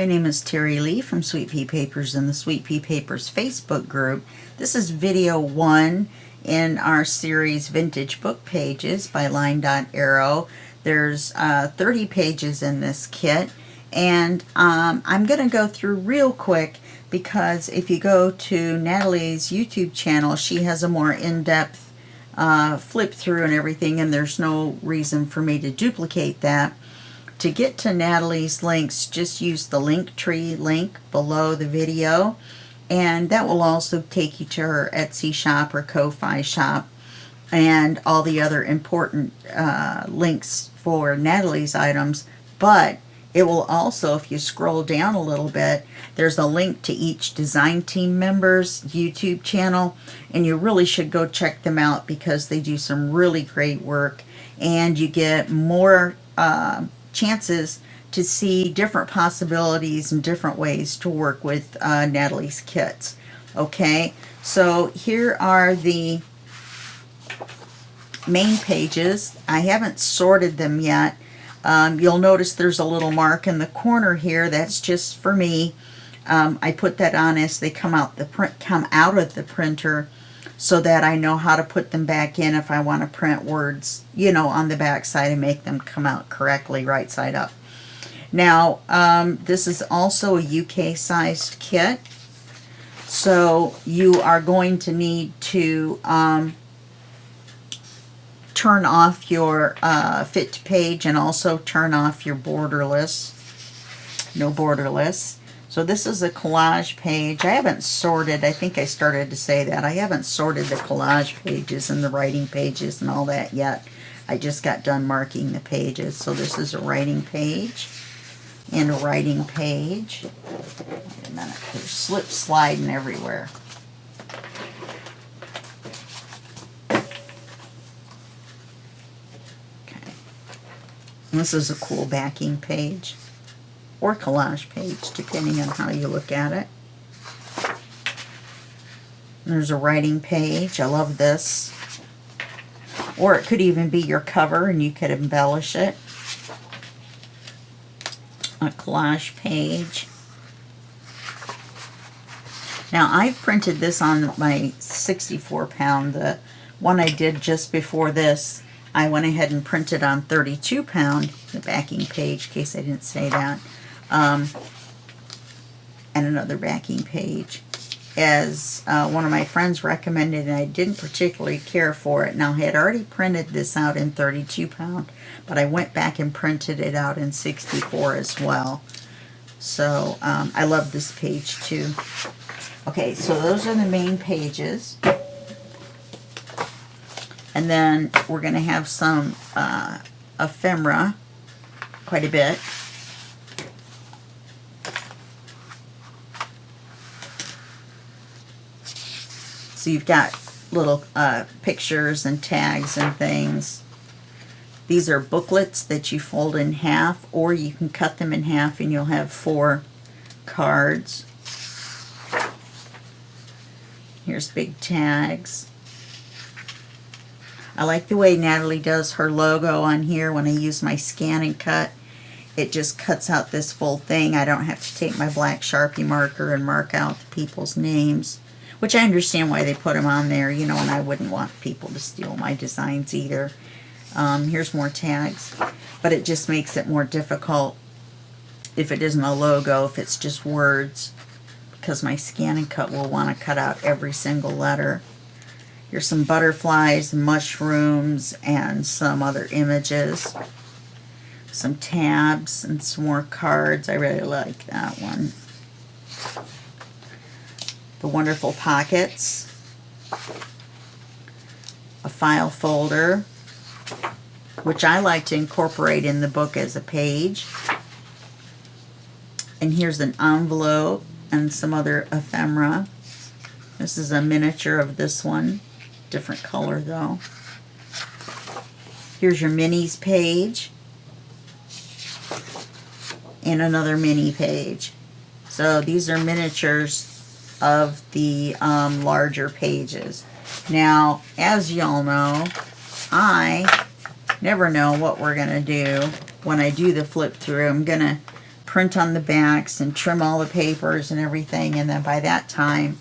my name is Terry Lee from Sweet Pea Papers in the Sweet Pea Papers Facebook group. This is video 1 in our series Vintage Book Pages by LineDotArrow. There's 30 pages in this kit, and I'm going to go through real quick because if you go to Nathalie's YouTube channel, she has a more in-depth flip through and everything, and there's no reason for me to duplicate that. To get to Nathalie's links, just use the Linktree link below the video, and that will also take you to her Etsy shop or Ko-Fi shop and all the other important links for Nathalie's items. But it will also, if you scroll down a little bit, there's a link to each design team member's YouTube channel, and you really should go check them out because they do some really great work, and you get more chances to see different possibilities and different ways to work with Nathalie's kits. Okay, so here are the main pages. I haven't sorted them yet. You'll notice there's a little mark in the corner here. That's just for me. I put that on as they come out of the printer, so that I know how to put them back in if I want to print words, you know, on the back side and make them come out correctly right side up. Now, this is also a UK sized kit, so you are going to need to turn off your fit to page and also turn off your borderless, no borderless. So this is a collage page. I haven't sorted, I think I started to say that. I haven't sorted the collage pages and the writing pages and all that yet. I just got done marking the pages. So this is a writing page and a writing page. Wait a minute, there's slips sliding everywhere. Okay. And this is a cool backing page, or collage page, depending on how you look at it. There's a writing page. I love this. Or it could even be your cover and you could embellish it. A collage page. Now I've printed this on my 64 pound. The one I did just before this, I went ahead and printed on 32 pound, the backing page, in case I didn't say that. And another backing page, as one of my friends recommended, and I didn't particularly care for it. Now, I had already printed this out in 32 pound, but I went back and printed it out in 64 as well. So I love this page too. Okay, so those are the main pages. And then we're going to have some ephemera, quite a bit. So you've got little pictures and tags and things. These are booklets that you fold in half, or you can cut them in half and you'll have 4 cards. Here's big tags. I like the way Nathalie does her logo on here. When I use my scan and cut, it just cuts out this full thing. I don't have to take my black Sharpie marker and mark out the people's names. Which I understand why they put them on there, you know, and I wouldn't want people to steal my designs either. Here's more tags. But it just makes it more difficult if it isn't a logo, if it's just words, because my scan and cut will want to cut out every single letter. Here's some butterflies, mushrooms, and some other images. Some tabs and some more cards. I really like that one. The wonderful pockets, a file folder, which I like to incorporate in the book as a page. And here's an envelope and some other ephemera. This is a miniature of this one, different color though. Here's your minis page and another mini page. So these are miniatures of the larger pages. Now, as y'all know, I never know what we're going to do when I do the flip through. I'm going to print on the backs and trim all the papers and everything, and then by that time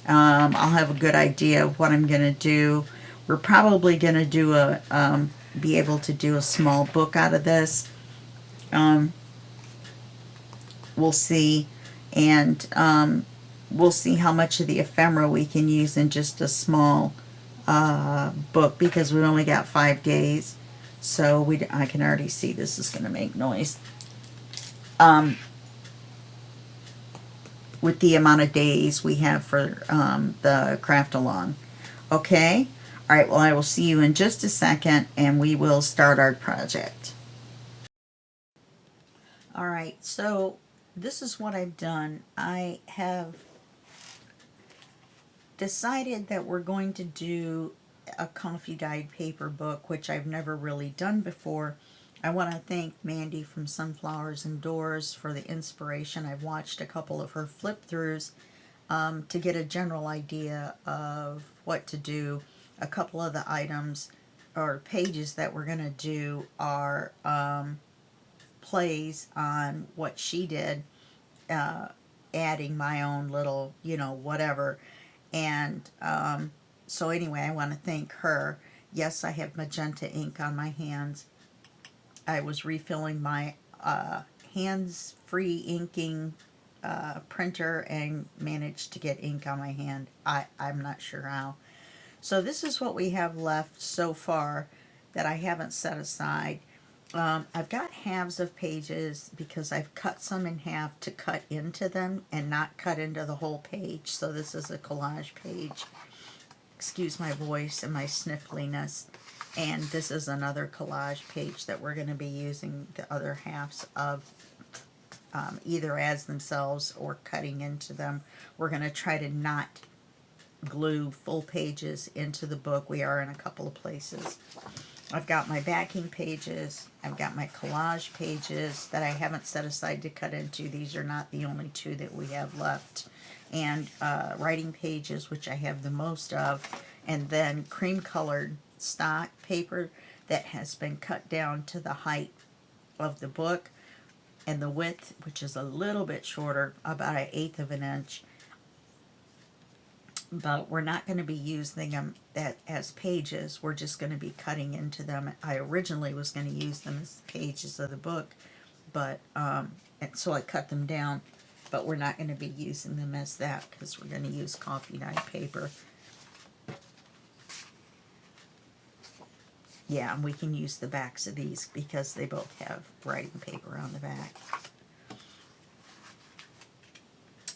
I'll have a good idea of what I'm going to do. We're probably going to do be able to do a small book out of this. We'll see, and we'll see how much of the ephemera we can use in just a small book, because we only got 5 days. So I can already see this is going to make noise. With the amount of days we have for the craft along. Okay? All right, well, I will see you in just a second, and we will start our project. All right, so this is what I've done. I have decided that we're going to do a coffee dyed paper book, which I've never really done before. I want to thank Mandy from Sunflowers and Doors for the inspiration. I've watched a couple of her flip-throughs to get a general idea of what to do. A couple of the items or pages that we're going to do are plays on what she did, adding my own little, whatever. And so anyway, I want to thank her. Yes, I have magenta ink on my hands. I was refilling my hands-free inking printer and managed to get ink on my hand. I'm not sure how. So this is what we have left so far that I haven't set aside. I've got halves of pages because I've cut some in half to cut into them and not cut into the whole page. So this is a collage page. Excuse my voice and my sniffliness. And this is another collage page that we're going to be using the other halves of either as themselves or cutting into them. We're going to try to not glue full pages into the book. We are in a couple of places. I've got my backing pages. I've got my collage pages that I haven't set aside to cut into. These are not the only 2 that we have left. And writing pages, which I have the most of. And then cream colored stock paper that has been cut down to the height of the book. And the width, which is a little bit shorter, about 1/8 of an inch. But we're not going to be using them as pages. We're just going to be cutting into them. I originally was going to use them as pages of the book, but and so I cut them down. But we're not going to be using them as that because we're going to use coffee dyed paper. Yeah, and we can use the backs of these because they both have writing paper on the back.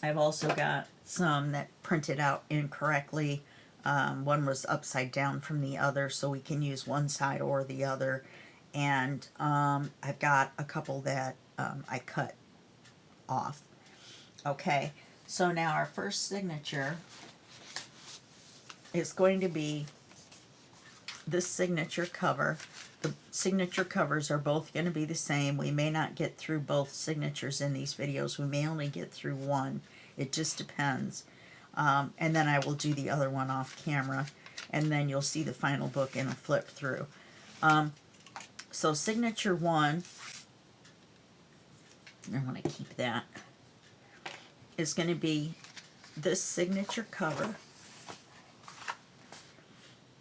I've also got some that printed out incorrectly. One was upside down from the other, so we can use one side or the other. And I've got a couple that I cut off. Okay, so now our first signature is going to be this signature cover. The signature covers are both going to be the same. We may not get through both signatures in these videos. We may only get through one. It just depends. And then I will do the other one off camera. And then you'll see the final book in a flip through. So signature 1, I want to keep that, is going to be this signature cover,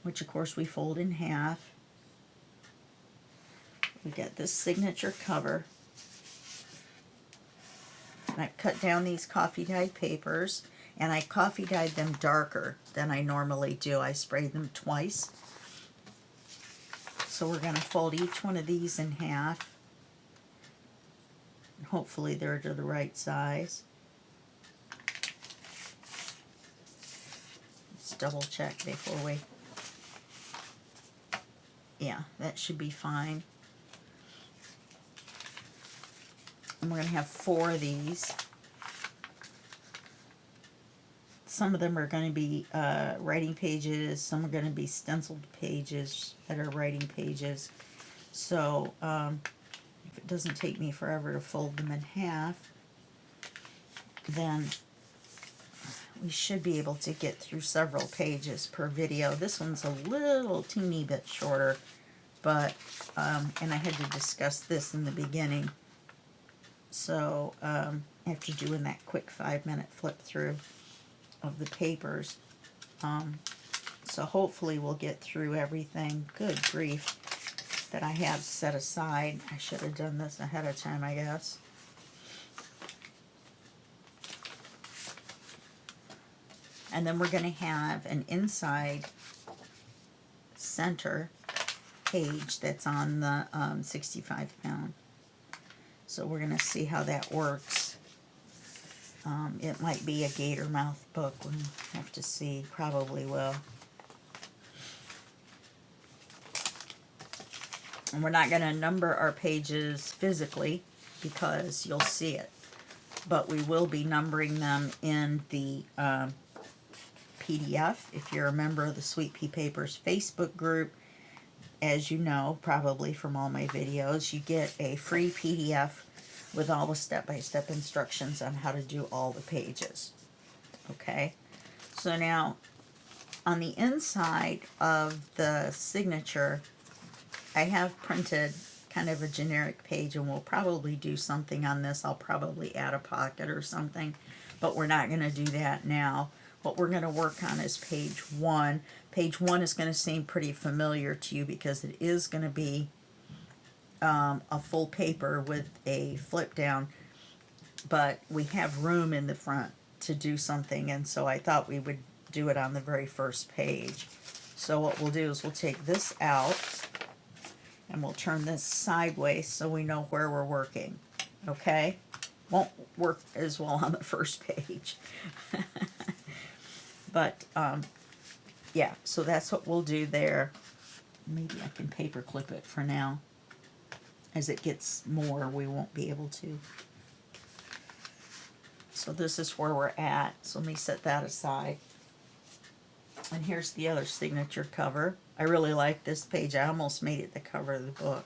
which of course we fold in half. We get this signature cover. And I cut down these coffee dyed papers, and I coffee dyed them darker than I normally do. I sprayed them twice. So we're going to fold each one of these in half. And hopefully they're to the right size. Let's double check before we... Yeah, that should be fine. And we're going to have 4 of these. Some of them are going to be writing pages. Some are going to be stenciled pages that are writing pages. So if it doesn't take me forever to fold them in half, then we should be able to get through several pages per video. This one's a little teeny bit shorter, but, and I had to discuss this in the beginning. So after doing that quick 5-minute flip through of the papers, so hopefully we'll get through everything. Good grief, that I have set aside. I should have done this ahead of time, I guess. And then we're going to have an inside center page that's on the 65 pound. So we're going to see how that works. It might be a gator mouth book. We'll have to see. Probably will. And we're not going to number our pages physically because you'll see it. But we will be numbering them in the PDF. If you're a member of the Sweet Pea Papers Facebook group, as you know, probably from all my videos, you get a free PDF with all the step-by-step instructions on how to do all the pages. Okay? So now, on the inside of the signature, I have printed kind of a generic page, and we'll probably do something on this. I'll probably add a pocket or something, but we're not going to do that now. What we're going to work on is page 1. Page 1 is going to seem pretty familiar to you because it is going to be a full paper with a flip down, but we have room in the front to do something, and so I thought we would do it on the very first page. So what we'll do is we'll take this out and we'll turn this sideways so we know where we're working. Okay? Won't work as well on the first page. But yeah, so that's what we'll do there. Maybe I can paper clip it for now. As it gets more, we won't be able to. So this is where we're at. So let me set that aside. And here's the other signature cover. I really like this page. I almost made it the cover of the book.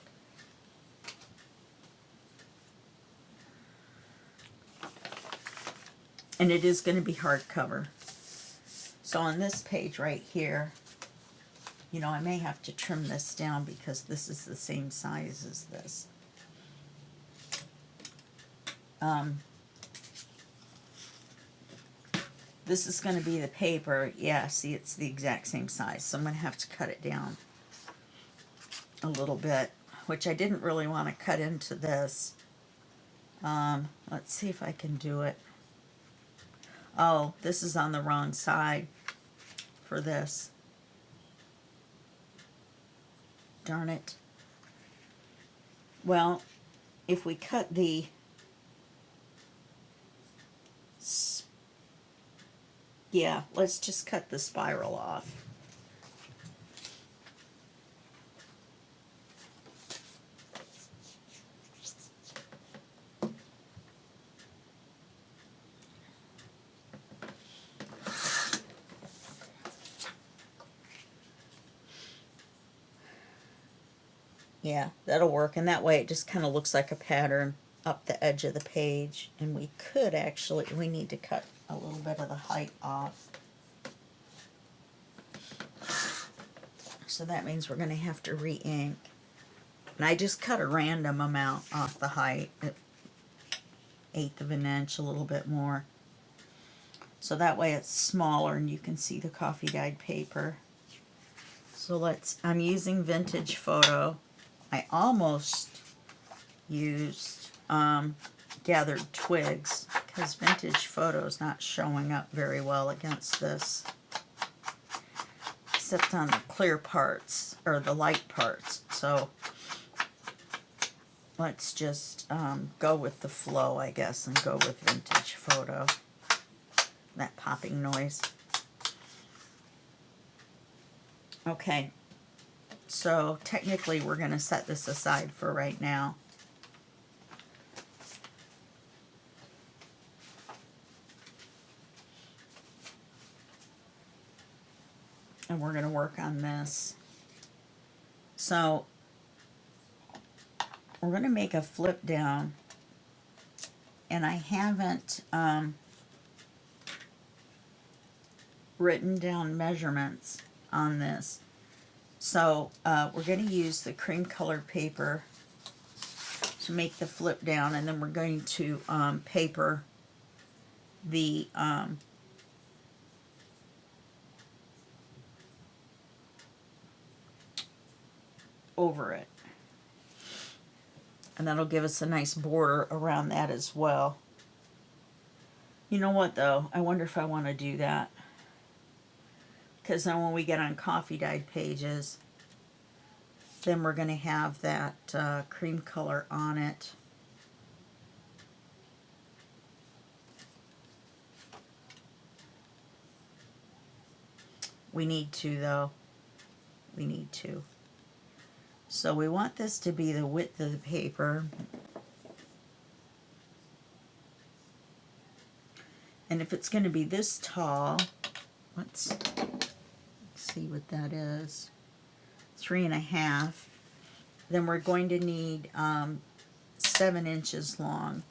And it is going to be hardcover. So on this page right here, you know, I may have to trim this down because this is the same size as this. This is going to be the paper. Yeah, see, it's the exact same size. So I'm going to have to cut it down a little bit, which I didn't really want to cut into this. Let's see if I can do it. Oh, this is on the wrong side for this. Darn it. Well, if we cut the yeah, let's just cut the spiral off. Yeah, that'll work, and that way it just kind of looks like a pattern up the edge of the page. And we could actually, we need to cut a little bit of the height off. So that means we're going to have to re-ink. And I just cut a random amount off the height, 1/8 of an inch, a little bit more. So that way it's smaller and you can see the coffee dyed paper. So I'm using Vintage Photo. I almost used Gathered Twigs because Vintage Photo is not showing up very well against this, except on the clear parts or the light parts. So let's just go with the flow, I guess, and go with Vintage Photo. That popping noise. Okay. So technically we're going to set this aside for right now. And we're going to work on this. So we're going to make a flip down. And I haven't written down measurements on this. So we're going to use the cream colored paper. to make the flip down, and then we're going to paper the over it. And that'll give us a nice border around that as well. You know what though? I wonder if I want to do that. Because then when we get on coffee dyed pages, then we're going to have that cream color on it. We need to though. We need to. So we want this to be the width of the paper. And if it's going to be this tall, let's see what that is. 3.5. Then we're going to need 7 inches long.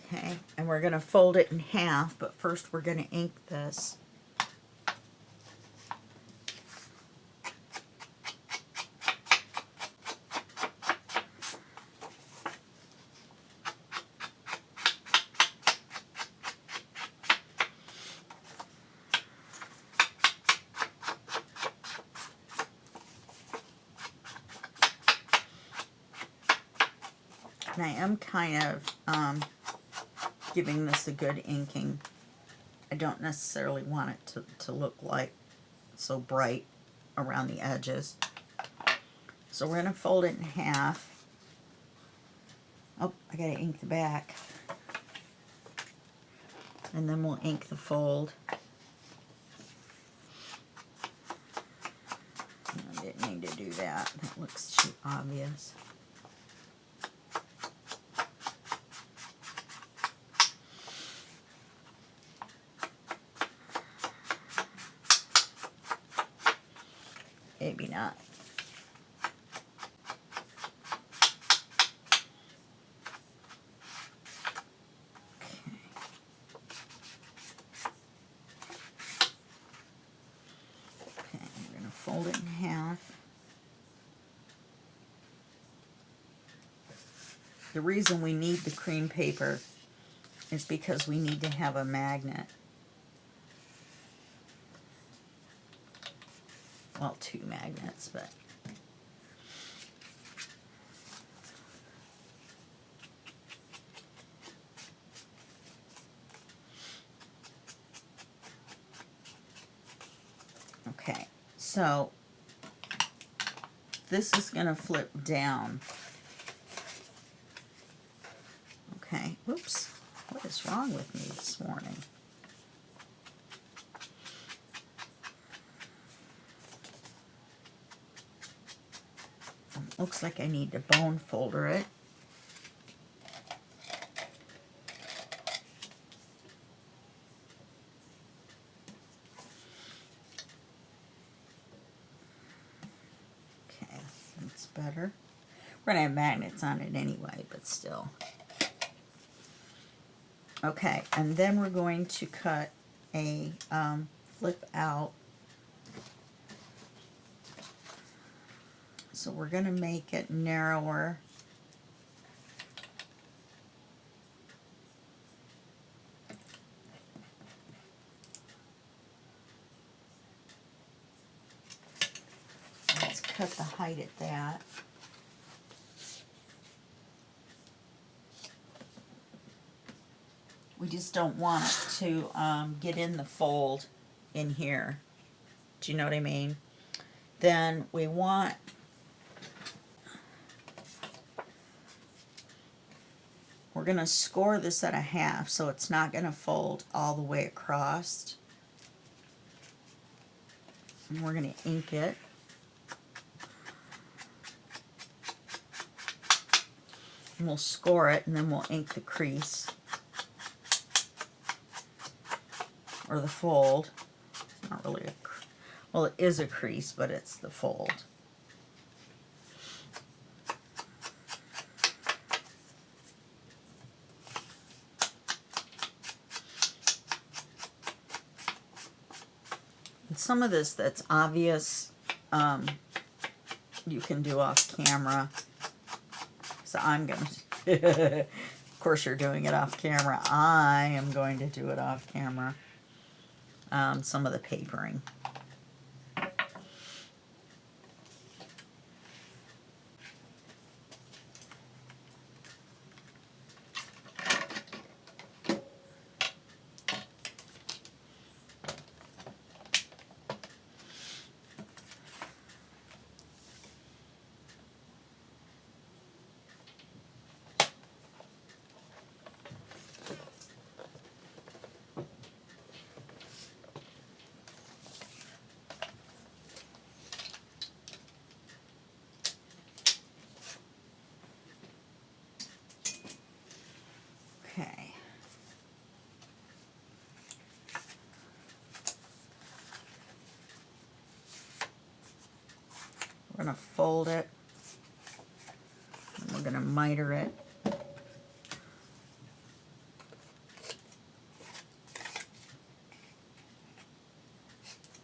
Okay, and we're going to fold it in half, but first we're going to ink this. And I am kind of giving this a good inking. I don't necessarily want it to look like so bright around the edges. So we're going to fold it in half. Oh, I got to ink the back. And then we'll ink the fold. I didn't need to do that. That looks too obvious. Maybe not. Okay, I'm going to fold it in half. The reason we need the cream paper is because we need to have a magnet. Well, 2 magnets, but okay, so this is going to flip down. Okay, whoops, what is wrong with me this morning? Looks like I need to bone folder it. Okay, that's better. We're going to have magnets on it anyway, but still. Okay, and then we're going to cut a flip out. So we're going to make it narrower. Let's cut the height at that. We just don't want it to get in the fold in here. Do you know what I mean? Then we want we're going to score this at a half, so it's not going to fold all the way across. And we're going to ink it. And we'll score it, and then we'll ink the crease. Or the fold. It's not really a, well, it is a crease, but it's the fold. And some of this that's obvious, you can do off camera. So I'm going to, of course you're doing it off camera. I am going to do it off camera. Some of the papering. Okay. We're going to fold it. And we're going to miter it.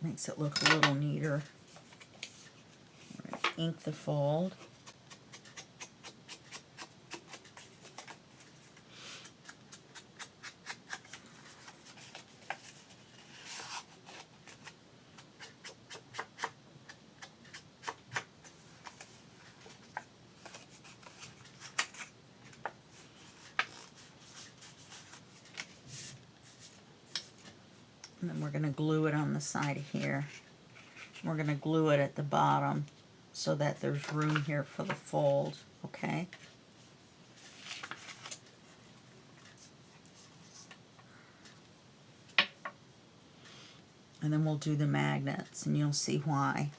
Makes it look a little neater. We're going to ink the fold. And then we're going to glue it on the side of here. We're going to glue it at the bottom so that there's room here for the fold, okay? And then we'll do the magnets, and you'll see why.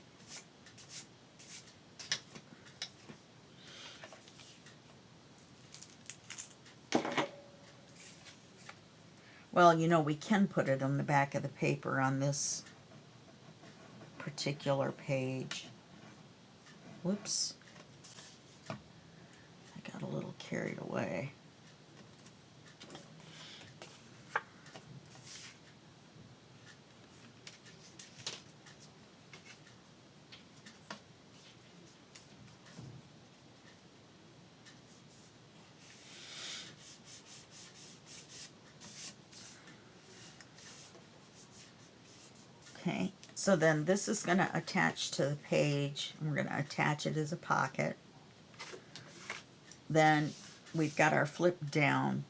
Well, you know, we can put it on the back of the paper on this particular page. Whoops. I got a little carried away. Okay, so then this is going to attach to the page, and we're going to attach it as a pocket. Then we've got our flip down,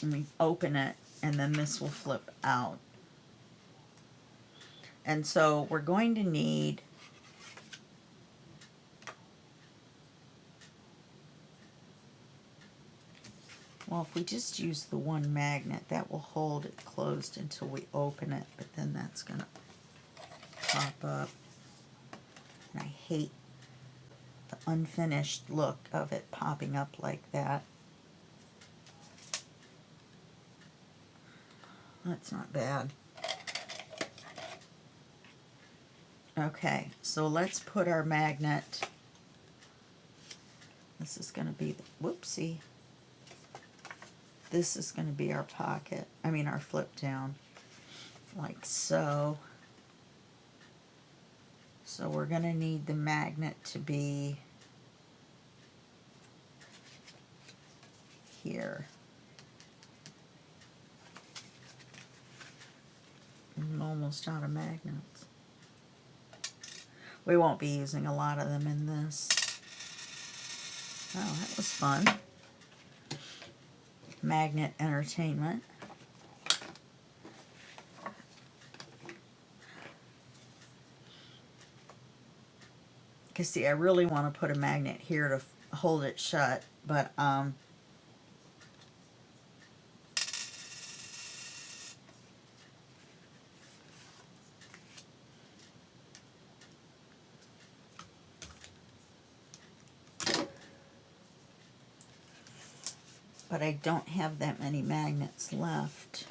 and we open it, and then this will flip out. And so we're going to need well, if we just use the one magnet, that will hold it closed until we open it, but then that's going to pop up. And I hate the unfinished look of it popping up like that. That's not bad. Okay, so let's put our magnet. This is going to be the, whoopsie. This is going to be our pocket, our flip down, like so. So we're going to need the magnet to be here. I'm almost out of magnets. We won't be using a lot of them in this. Oh, that was fun. Magnet entertainment. Because see, I really want to put a magnet here to hold it shut, but but I don't have that many magnets left.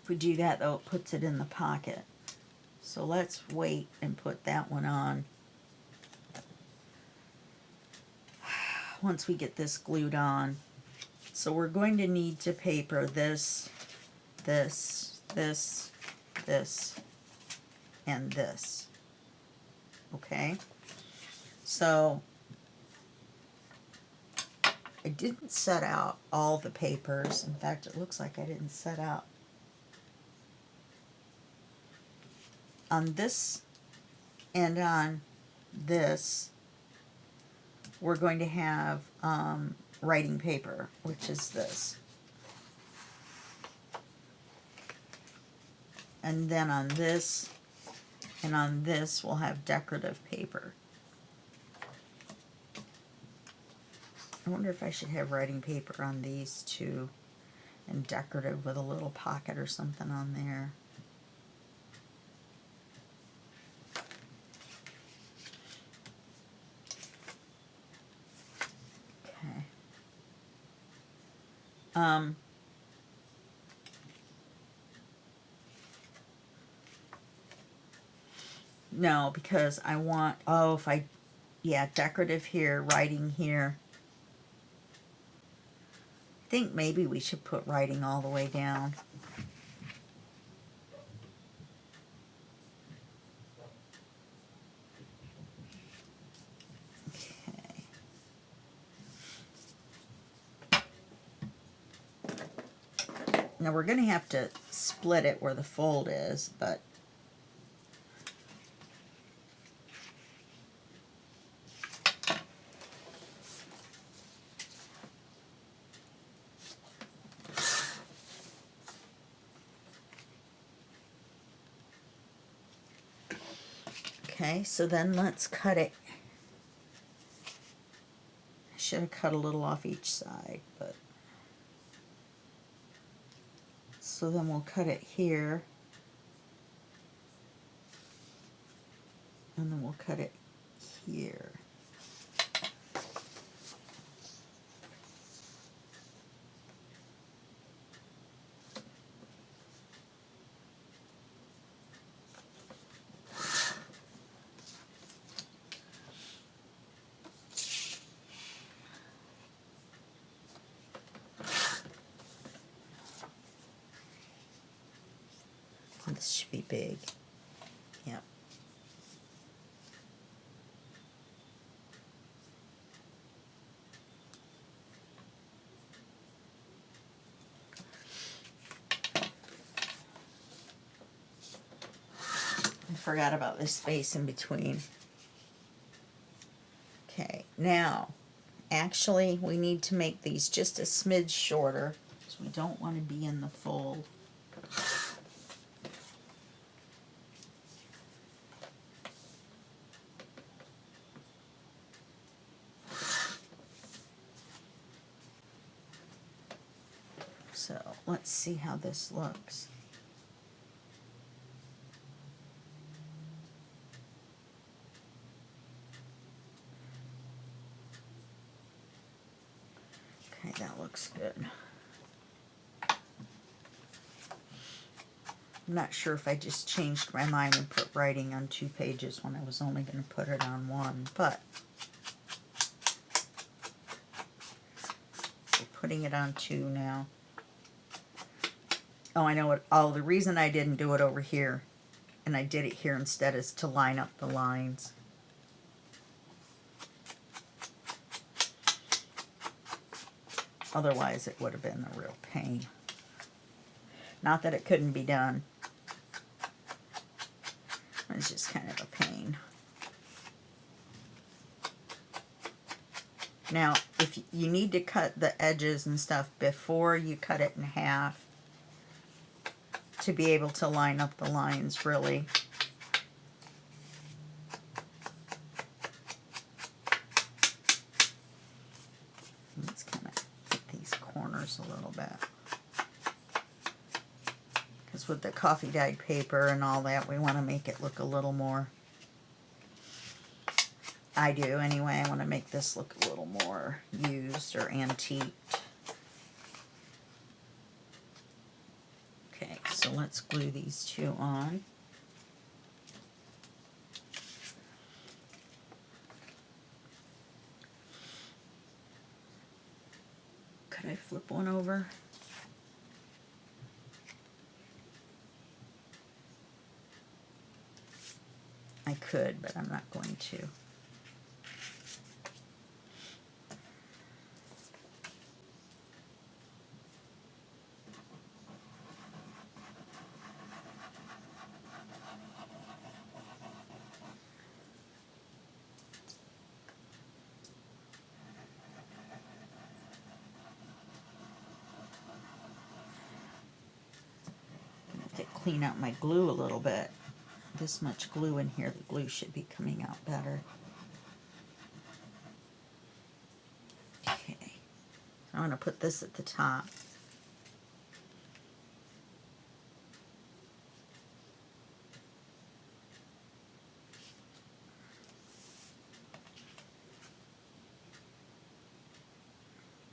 If we do that, though, it puts it in the pocket. So let's wait and put that one on once we get this glued on. So we're going to need to paper this, this, this, this, and this. Okay? So I didn't set out all the papers. In fact, it looks like I didn't set out. On this and on this, we're going to have writing paper, which is this. And then on this and on this, we'll have decorative paper. I wonder if I should have writing paper on these two and decorative with a little pocket or something on there. Okay. No, because I want, oh, if I, yeah, decorative here, writing here. I think maybe we should put writing all the way down. Okay. Now we're going to have to split it where the fold is, but okay, so then let's cut it. I should have cut a little off each side, but so then we'll cut it here, and then we'll cut it here. This should be big. Yep. I forgot about this space in between. Okay, now, actually, we need to make these just a smidge shorter, because we don't want to be in the fold. So let's see how this looks. Okay, that looks good. I'm not sure if I just changed my mind and put writing on 2 pages when I was only going to put it on 1, but we're putting it on 2 now. Oh, I know what. Oh, the reason I didn't do it over here, and I did it here instead, is to line up the lines. Otherwise, it would have been a real pain. Not that it couldn't be done. It's just kind of a pain. Now, if you need to cut the edges and stuff before you cut it in half to be able to line up the lines, really. Let's kind of hit these corners a little bit. Because with the coffee dyed paper and all that, we want to make it look a little more, I do anyway, I want to make this look a little more used or antiqued. Okay, so let's glue these two on. Could I flip one over? I could, but I'm not going to. Clean out my glue a little bit. This much glue in here, the glue should be coming out better. Okay, I'm going to put this at the top.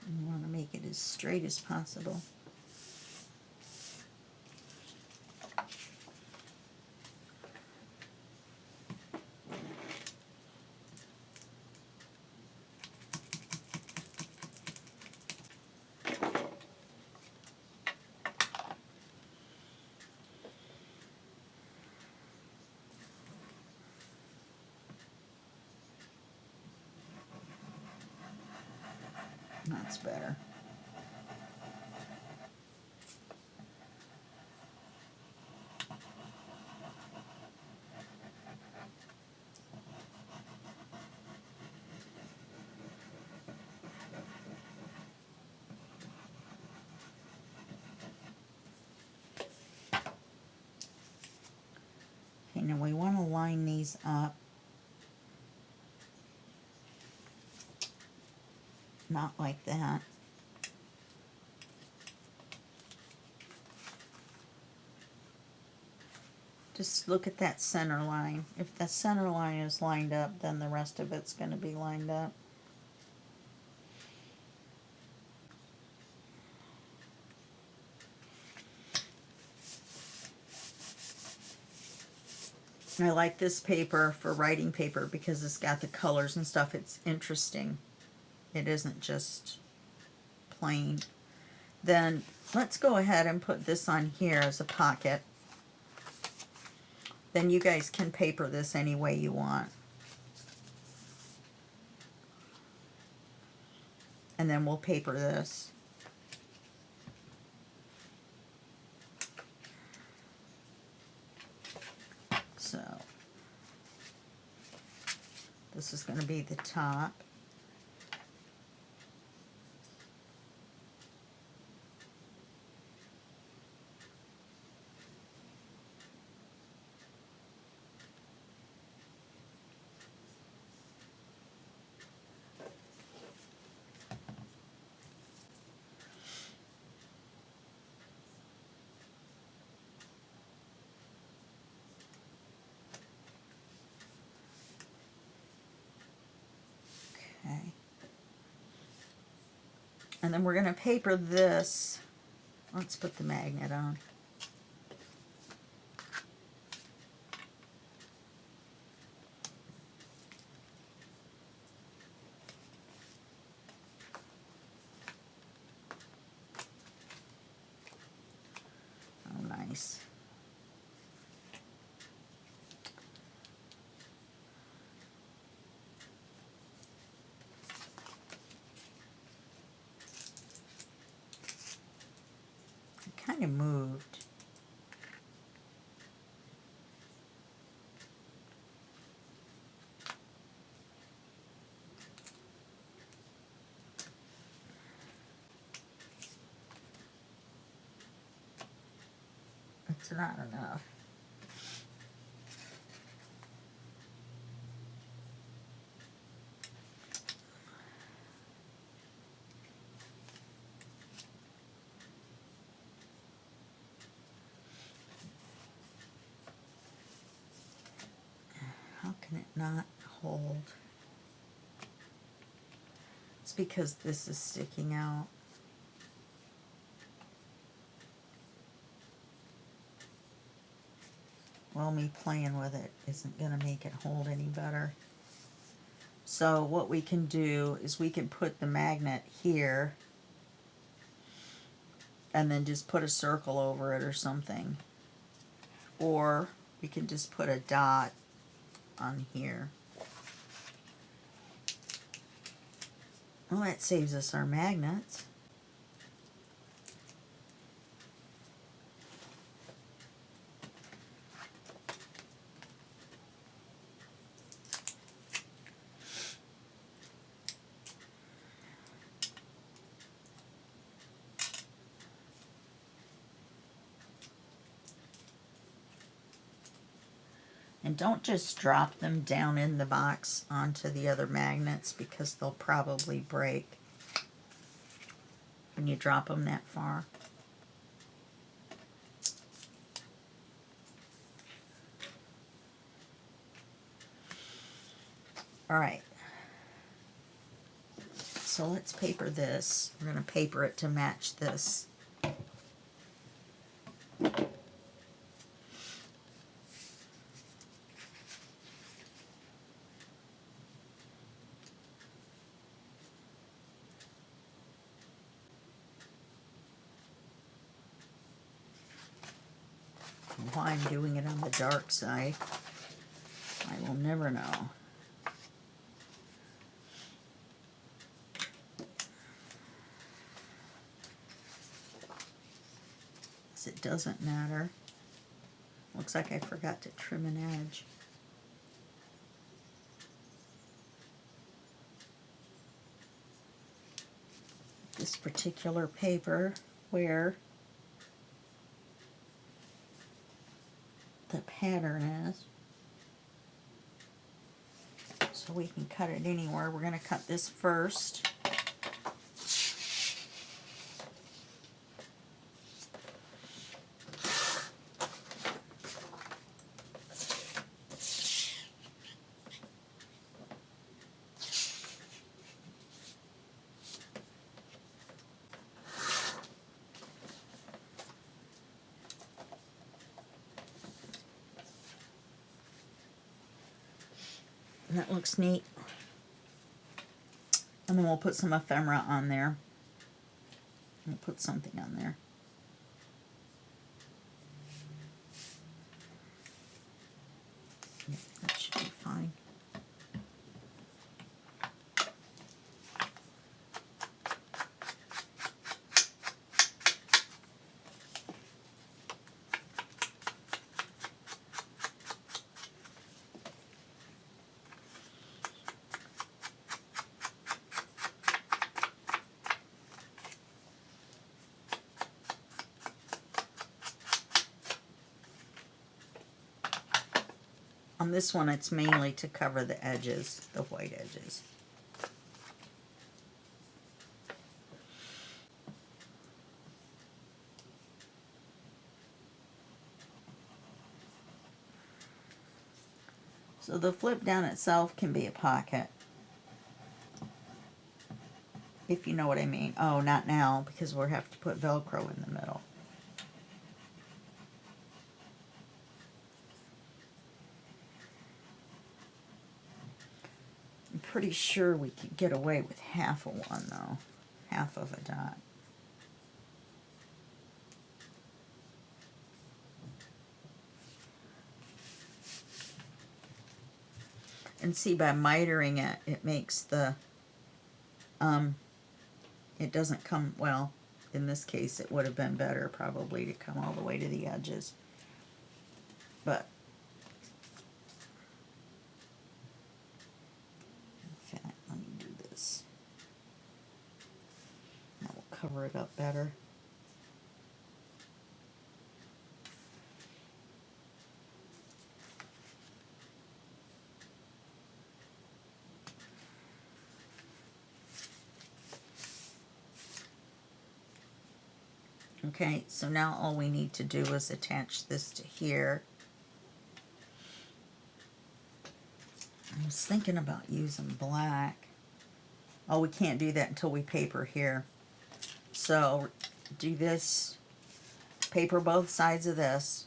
And you want to make it as straight as possible. That's better. Okay, now we want to line these up. Not like that. Just look at that center line. If the center line is lined up, then the rest of it's going to be lined up. I like this paper for writing paper because it's got the colors and stuff. It's interesting. It isn't just plain. Then let's go ahead and put this on here as a pocket. Then you guys can paper this any way you want. And then we'll paper this. So this is going to be the top. Okay. And then we're going to paper this. Let's put the magnet on. Oh, nice. Kind of moved. It's not enough. can it not hold? It's because this is sticking out. Well, me playing with it isn't going to make it hold any better. So what we can do is we can put the magnet here and then just put a circle over it or something. Or we can just put a dot on here. Well, that saves us our magnets. And don't just drop them down in the box onto the other magnets because they'll probably break when you drop them that far. All right. So let's paper this. We're going to paper it to match this. Why I'm doing it on the dark side, I will never know. It doesn't matter. Looks like I forgot to trim an edge. This particular paper where the pattern is. So we can cut it anywhere. We're going to cut this first. And that looks neat. And then we'll put some ephemera on there. We'll put something on there. Yeah, that should be fine. On this one, it's mainly to cover the edges, the white edges. So the flip down itself can be a pocket, if you know what I mean. Oh, not now, because we'll have to put Velcro in the middle. I'm pretty sure we could get away with half of one, though. Half of a dot. And see, by mitering it, it makes the, it doesn't come, well, in this case, it would have been better probably to come all the way to the edges. But, in fact, let me do this. That will cover it up better. Okay, so now all we need to do is attach this to here. I was thinking about using black. Oh, we can't do that until we paper here. So do this, paper both sides of this.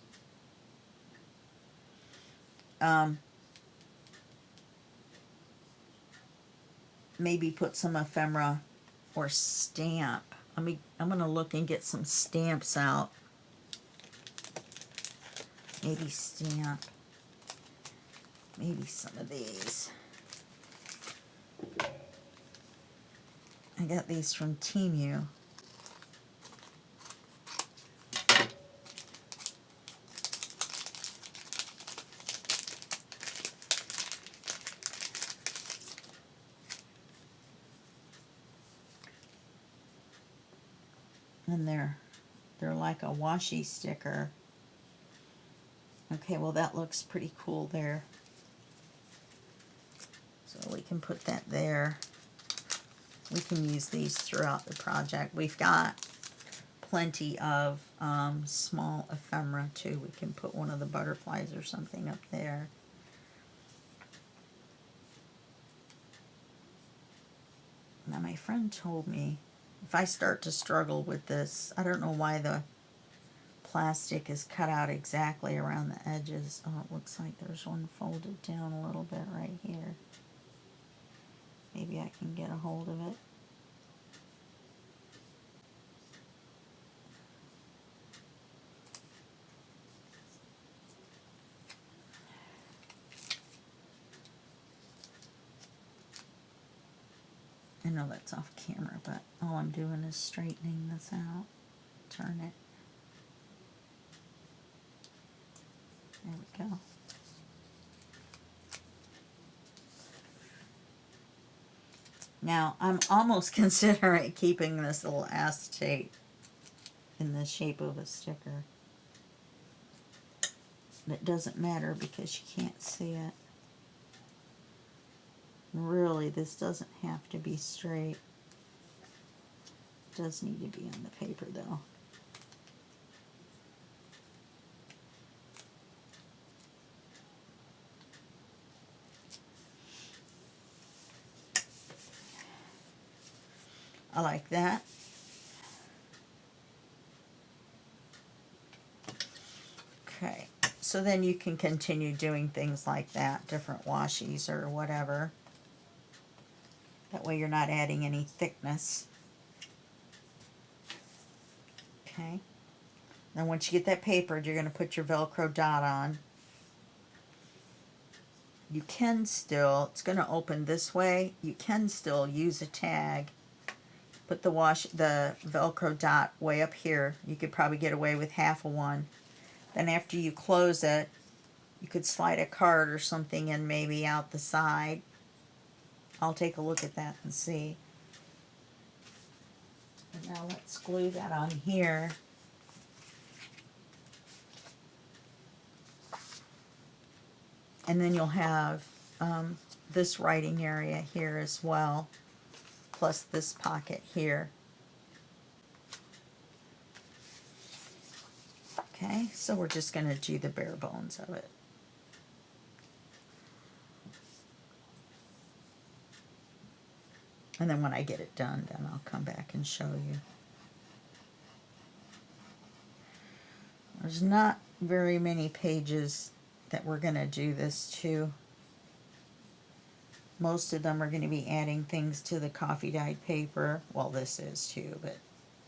Maybe put some ephemera or stamp. I'm gonna look and get some stamps out. Maybe stamp. Maybe some of these. I got these from Temu. And they're like a washi sticker. Okay, well that looks pretty cool there. So we can put that there. We can use these throughout the project. We've got plenty of small ephemera too. We can put one of the butterflies or something up there. Now my friend told me if I start to struggle with this, I don't know why the plastic is cut out exactly around the edges. Oh, it looks like there's one folded down a little bit right here. Maybe I can get a hold of it. I know that's off camera, but all I'm doing is straightening this out. Turn it. There we go. Now, I'm almost considering keeping this little acetate in the shape of a sticker. But it doesn't matter because you can't see it. Really, this doesn't have to be straight. It does need to be on the paper though. I like that. Okay, so then you can continue doing things like that, different washies or whatever. That way you're not adding any thickness. Okay. Then once you get that papered, you're going to put your Velcro dot on. You can still, it's going to open this way, you can still use a tag. Put the Velcro dot way up here. You could probably get away with half of one. Then after you close it, you could slide a card or something in maybe out the side. I'll take a look at that and see. And now let's glue that on here. And then you'll have this writing area here as well, plus this pocket here. Okay, so we're just going to do the bare bones of it. And then when I get it done, then I'll come back and show you. There's not very many pages that we're going to do this to. Most of them are going to be adding things to the coffee dyed paper. Well, this is too, but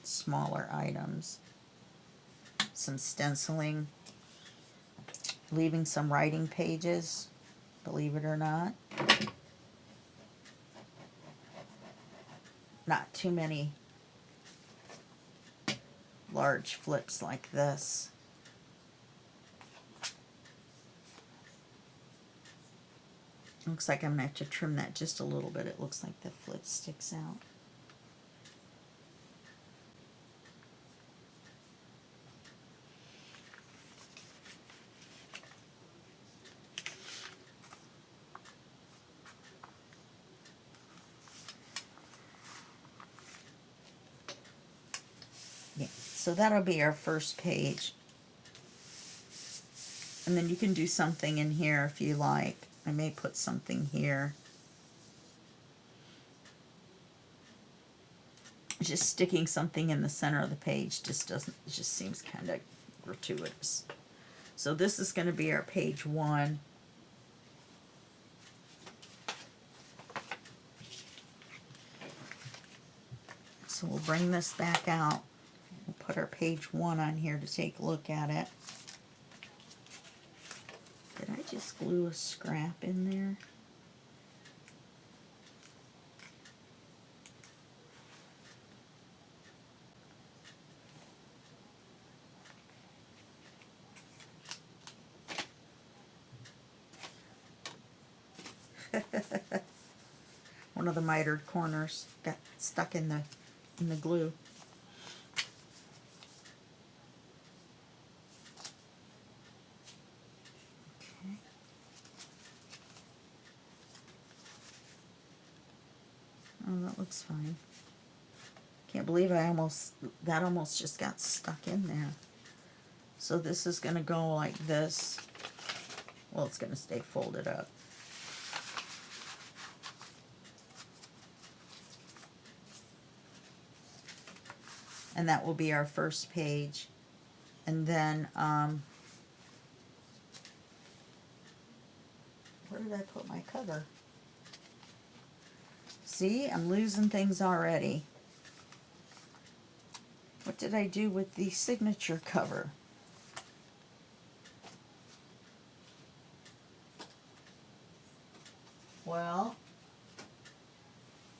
smaller items. Some stenciling. Leaving some writing pages, believe it or not. Not too many large flips like this. Looks like I'm going to have to trim that just a little bit. It looks like the flip sticks out. Yeah, so that'll be our first page. And then you can do something in here if you like. I may put something here. Just sticking something in the center of the page just doesn't, it just seems kind of gratuitous. So this is going to be our page 1. So we'll bring this back out. We'll put our page 1 on here to take a look at it. Did I just glue a scrap in there? One of the mitered corners got stuck in the glue. Okay. Oh, that looks fine. Can't believe that almost just got stuck in there. So this is going to go like this. Well, it's going to stay folded up. And that will be our first page. And then, where did I put my cover? See, I'm losing things already. What did I do with the signature cover? Well,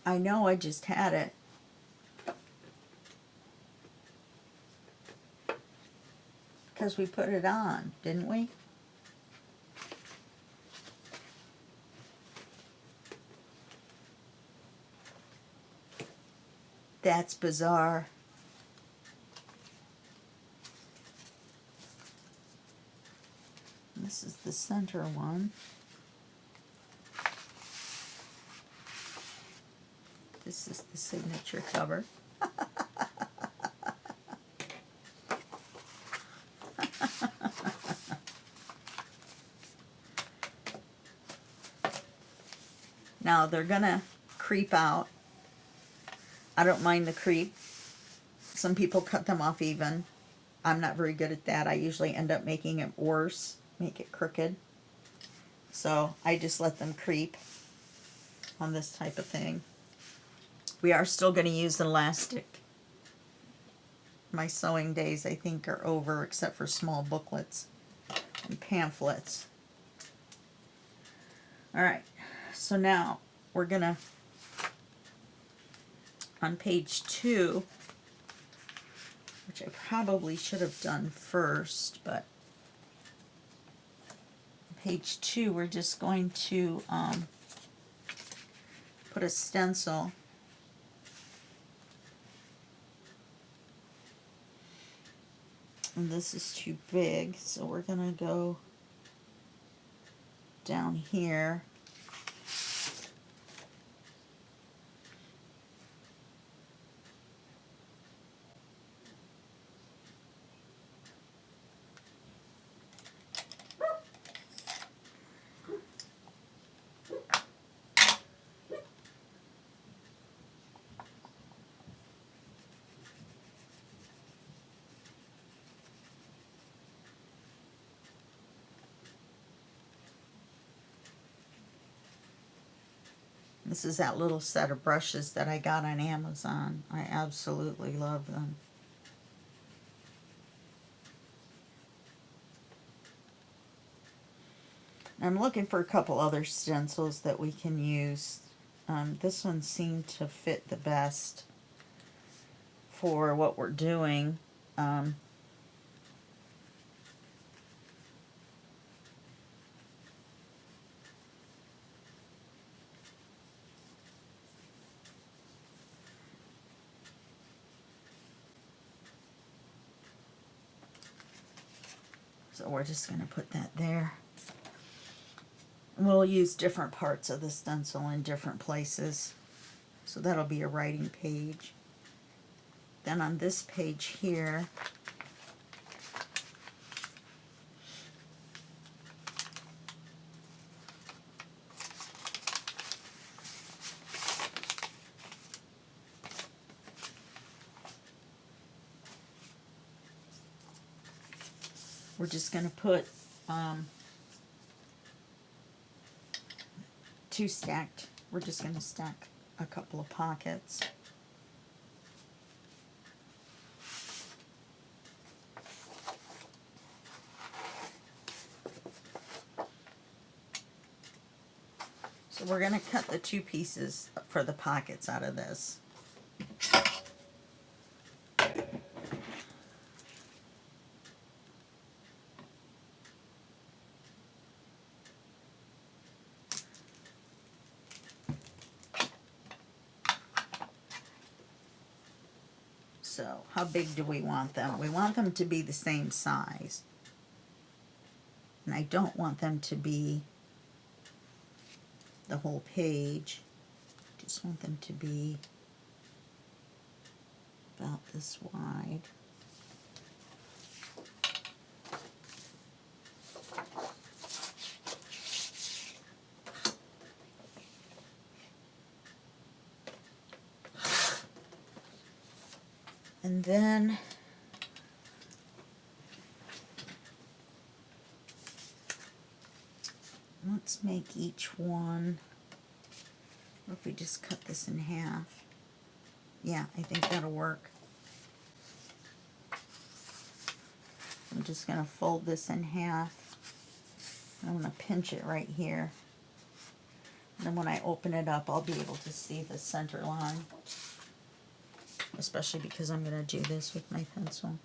I know I just had it. Because we put it on, didn't we? That's bizarre. This is the center one. This is the signature cover. Now they're gonna creep out. I don't mind the creep. Some people cut them off even. I'm not very good at that. I usually end up making it worse, make it crooked. So I just let them creep on this type of thing. We are still going to use elastic. My sewing days, I think, are over, except for small booklets and pamphlets. Alright, so now we're going to, on page 2, which I probably should have done first, but page 2, we're just going to put a stencil. And this is too big, so we're going to go down here. This is that little set of brushes that I got on Amazon. I absolutely love them. I'm looking for a couple other stencils that we can use. This one seemed to fit the best for what we're doing. So we're just going to put that there. We'll use different parts of the stencil in different places. So that'll be a writing page. Then on this page here, we're just going to put two stacked. We're just going to stack a couple of pockets. So we're going to cut the two pieces for the pockets out of this. So how big do we want them? We want them to be the same size. And I don't want them to be the whole page. Just want them to be about this wide. And then let's make each one, or if we just cut this in half. Yeah, I think that'll work. I'm just going to fold this in half. I'm going to pinch it right here. And then when I open it up, I'll be able to see the center line. Especially because I'm going to do this with my pencil.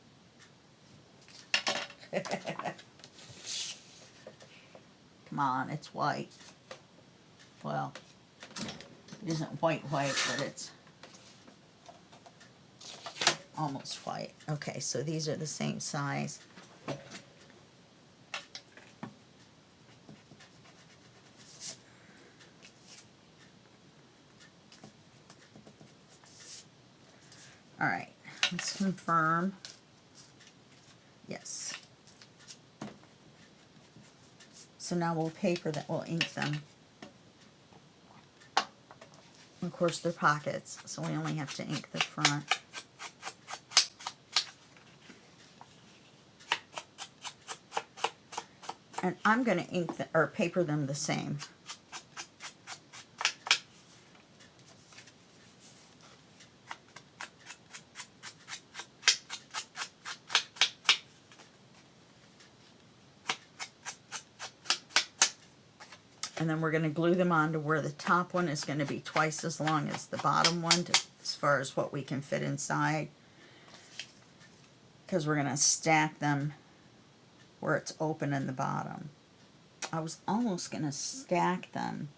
Come on, it's white. Well, it isn't white, but it's almost white. Okay, so these are the same size. All right, let's confirm. Yes. So now we'll paper that, we'll ink them. Of course, they're pockets, so we only have to ink the front. And I'm going to ink or paper them the same. And then we're going to glue them on to where the top one is going to be twice as long as the bottom one, as far as what we can fit inside. Because we're going to stack them where it's open in the bottom. I was almost going to stack them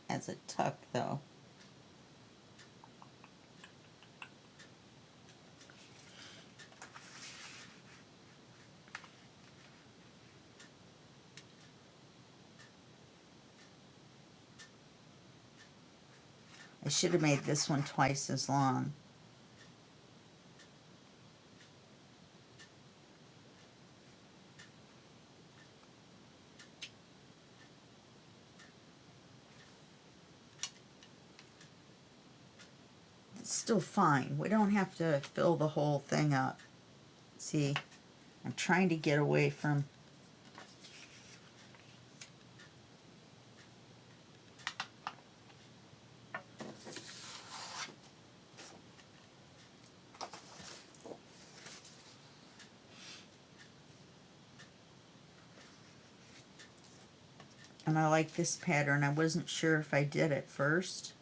as a tuck, though. I should have made this one twice as long. It's still fine. We don't have to fill the whole thing up. See, I'm trying to get away from and I like this pattern. I wasn't sure if I did it first.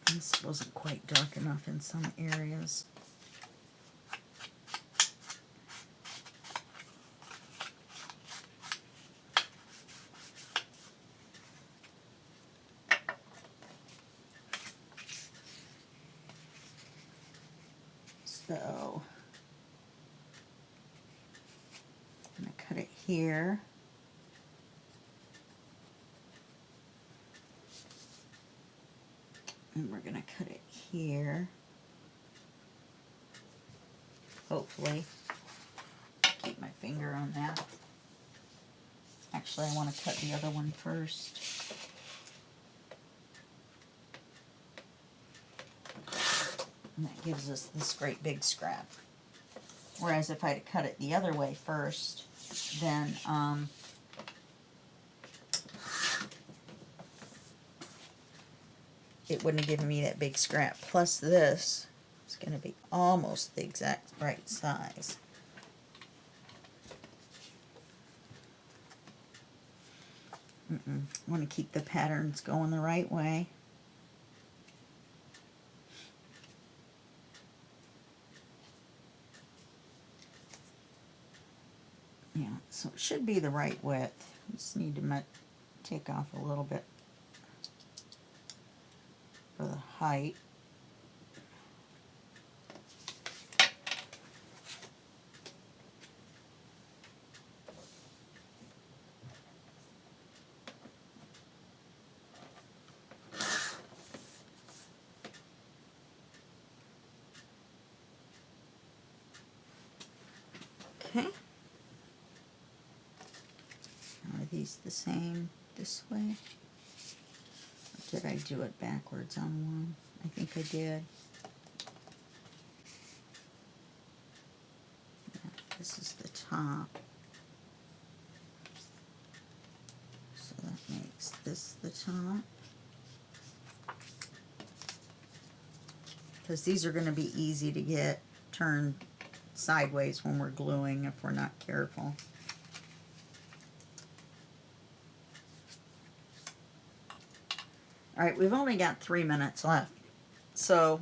This wasn't quite dark enough in some areas. So I'm going to cut it here. And we're going to cut it here. Hopefully. Keep finger on that. Actually, I want to cut the other one first. And that gives us this great big scrap. Whereas if I'd cut it the other way first, then it wouldn't have given me that big scrap. Plus this is going to be almost the exact right size. I want to keep the patterns going the right way. Yeah, so it should be the right width. Just need to take off a little bit for the height. Okay. Are these the same this way? Or did I do it backwards on one? I think I did. Yeah, this is the top. So that makes this the top. Because these are going to be easy to get turned sideways when we're gluing if we're not careful. Alright, we've only got 3 minutes left. So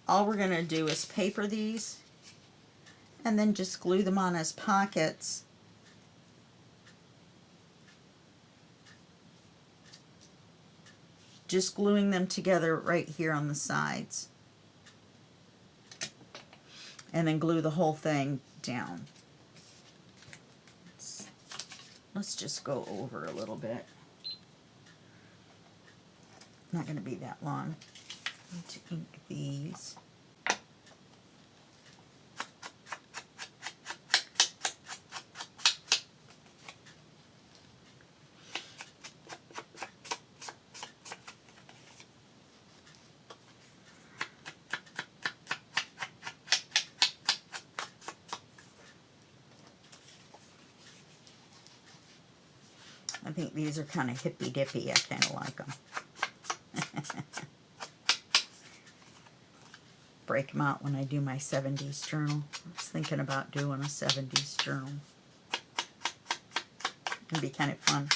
all we're going to do is paper these and then just glue them on as pockets. Just gluing them together right here on the sides. And then glue the whole thing down. Let's just go over a little bit. Not going to be that long. I need to ink these. I think these are kind of hippy-dippy. I kind of like them. Break them out when I do my 70s journal. I was thinking about doing a 70s journal. It'd be kind of fun.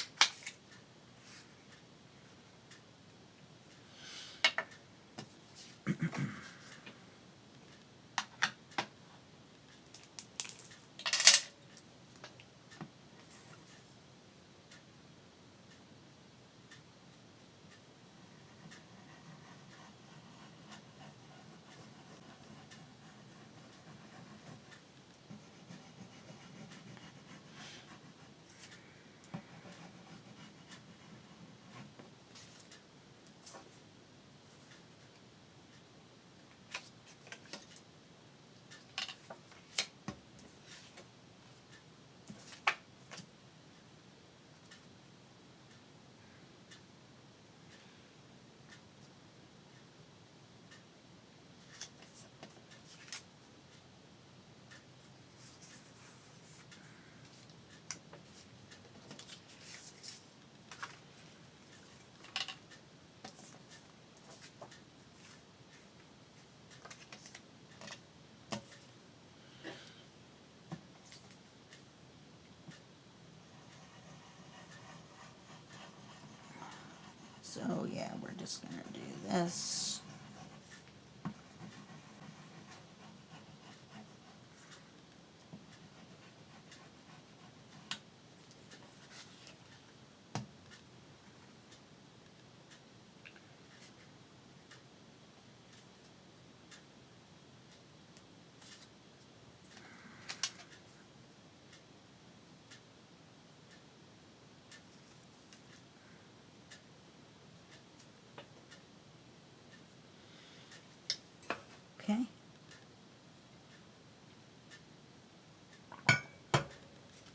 So yeah, we're just going to do this.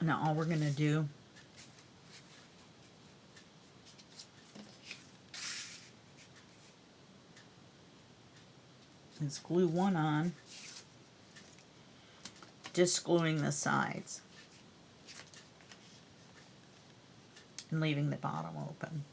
Now all we're going to do is glue one on, just gluing the sides and leaving the bottom open.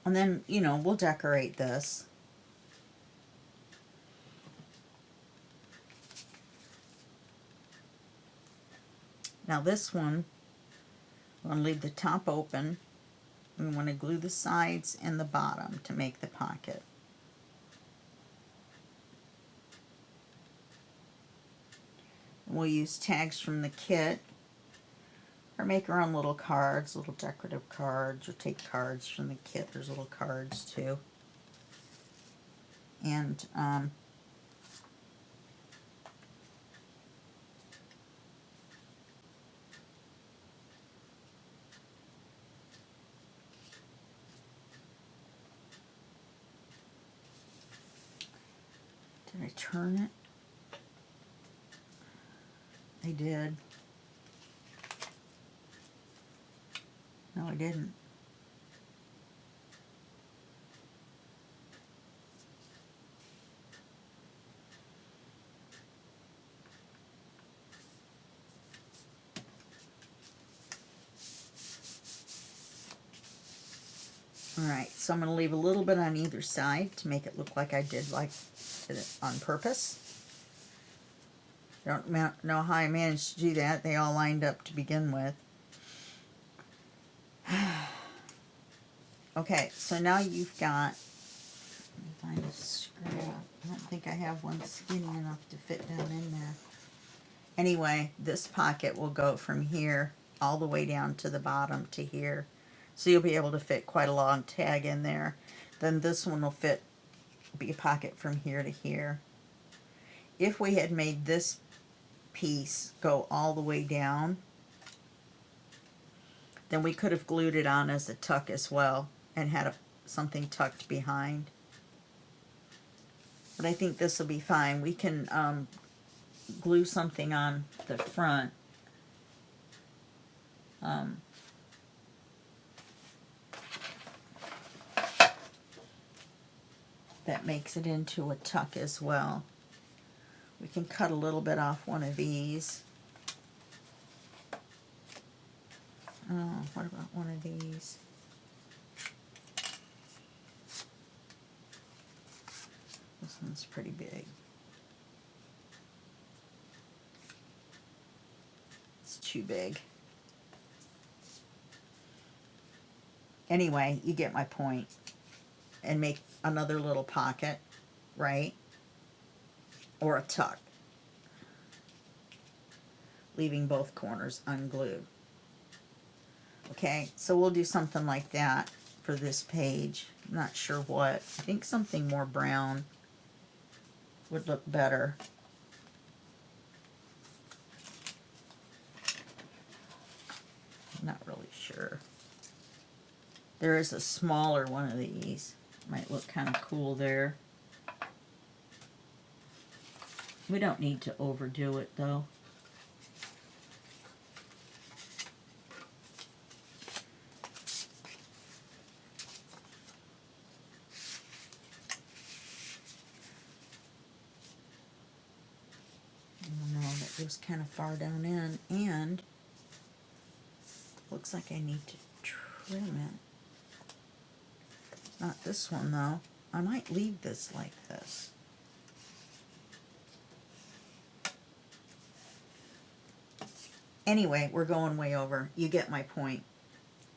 And then, you know, we'll decorate this. Now this one, I'm going to leave the top open. We want to glue the sides and the bottom to make the pocket. We'll use tags from the kit, or make our own little cards, little decorative cards, or take cards from the kit. There's little cards too. And did I turn it? I did. No, I didn't. Alright, so I'm going to leave a little bit on either side to make it look like I did like it on purpose. Don't know how I managed to do that. They all lined up to begin with. Okay, so now you've got, let me find a scrap. I don't think I have one skinny enough to fit down in there. Anyway, this pocket will go from here all the way down to the bottom to here. So you'll be able to fit quite a long tag in there. Then this one will fit, be a pocket from here to here. If we had made this piece go all the way down, then we could have glued it on as a tuck as well and had something tucked behind. But I think this will be fine. We can glue something on the front. That makes it into a tuck as well. We can cut a little bit off one of these. Oh, what about one of these? This one's pretty big. It's too big. Anyway, you get my point. And make another little pocket, right? Or a tuck. Leaving both corners unglued. Okay, so we'll do something like that for this page. I'm not sure what. I think something more brown would look better. I'm not really sure. There is a smaller one of these. Might look kind of cool there. We don't need to overdo it though. No, that goes kind of far down in, and looks like I need to trim it. Not this one though. I might leave this like this. Anyway, we're going way over. You get my point.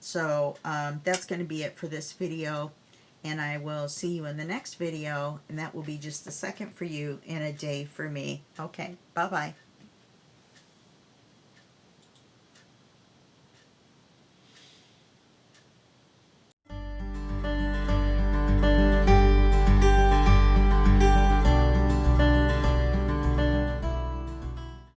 So that's going to be it for this video, and I will see you in the next video, and that will be just a second for you and a day for me. Okay, bye-bye.